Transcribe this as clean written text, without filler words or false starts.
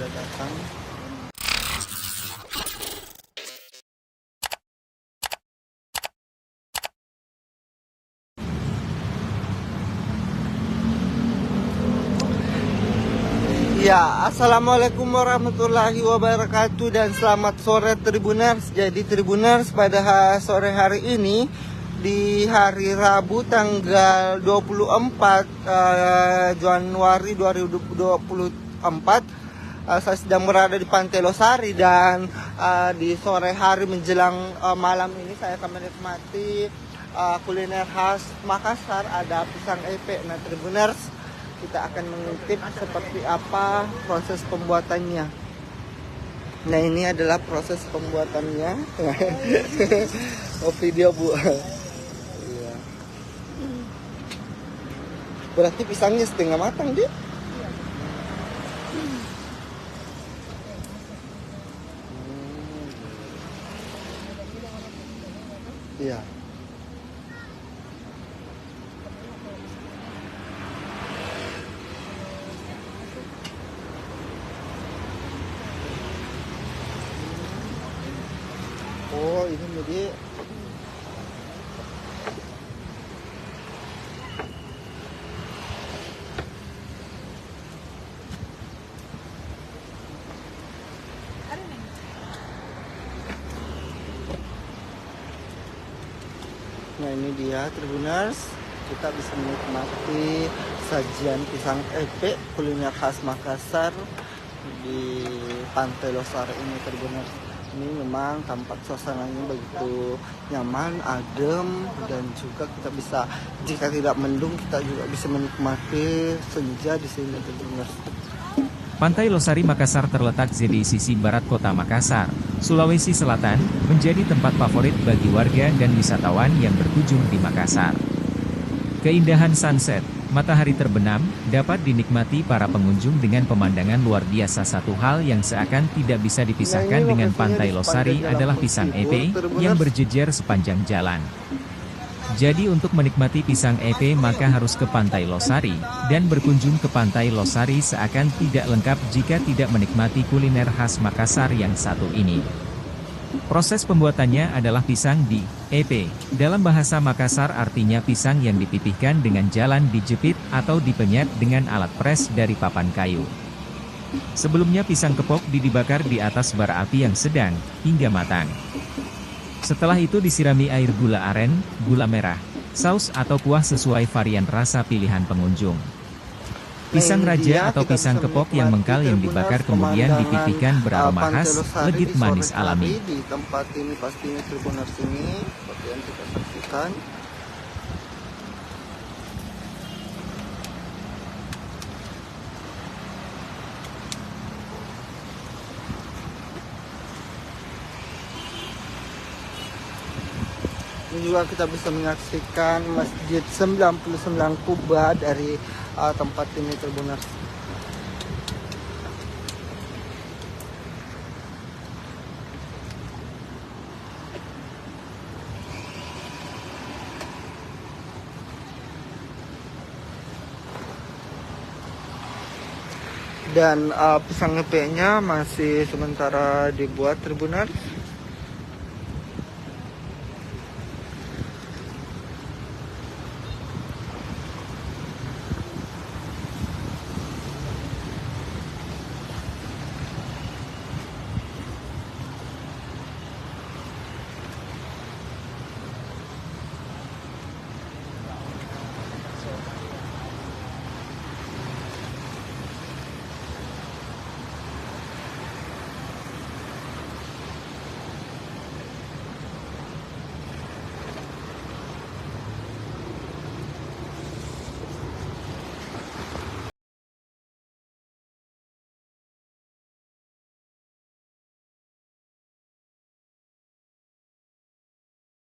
sudah datang. Ya, assalamualaikum warahmatullahi wabarakatuh dan selamat sore Tribuners. Jadi Tribuners, pada sore hari ini di hari Rabu tanggal 24 Januari 2024, saya sedang berada di Pantai Losari dan di sore hari menjelang malam ini saya akan menikmati kuliner khas Makassar, ada pisang epe. Nah Tribuners, kita akan mengintip seperti apa proses pembuatannya. Nah ini adalah proses pembuatannya. Oh video bu. Iya. Berarti pisangnya setengah matang dia. Iya. Oh ini jadi nah ini dia Tribuners, kita bisa menikmati sajian pisang epe kuliner khas Makassar di Pantai Losari ini Tribuners. Ini memang tampak suasananya begitu nyaman, adem, dan juga kita bisa, jika tidak mendung, kita juga bisa menikmati senja di sini Tribuners. Pantai Losari Makassar terletak di sisi barat kota Makassar, Sulawesi Selatan, menjadi tempat favorit bagi warga dan wisatawan yang berkunjung di Makassar. Keindahan sunset, matahari terbenam, dapat dinikmati para pengunjung dengan pemandangan luar biasa. Satu hal yang seakan tidak bisa dipisahkan dengan Pantai Losari adalah pisang epe yang berjejer sepanjang jalan. Jadi untuk menikmati pisang epe maka harus ke Pantai Losari, dan berkunjung ke Pantai Losari seakan tidak lengkap jika tidak menikmati kuliner khas Makassar yang satu ini. Proses pembuatannya adalah pisang di epe. Dalam bahasa Makassar artinya pisang yang dipipihkan dengan jalan dijepit atau dipenyet dengan alat pres dari papan kayu. Sebelumnya pisang kepok dibakar di atas bara api yang sedang, hingga matang. Setelah itu disirami air gula aren, gula merah, saus atau kuah sesuai varian rasa pilihan pengunjung. Pisang raja atau pisang kepok yang mengkal yang dibakar kemudian dipipihkan beraroma khas, legit manis alami. Di tempat ini pastinya Tribuners ini seperti yang kita saksikan. Ini juga kita bisa menyaksikan Masjid 99 Kubah dari tempat ini Tribuners. Dan pisang epe-nya masih sementara dibuat Tribuners.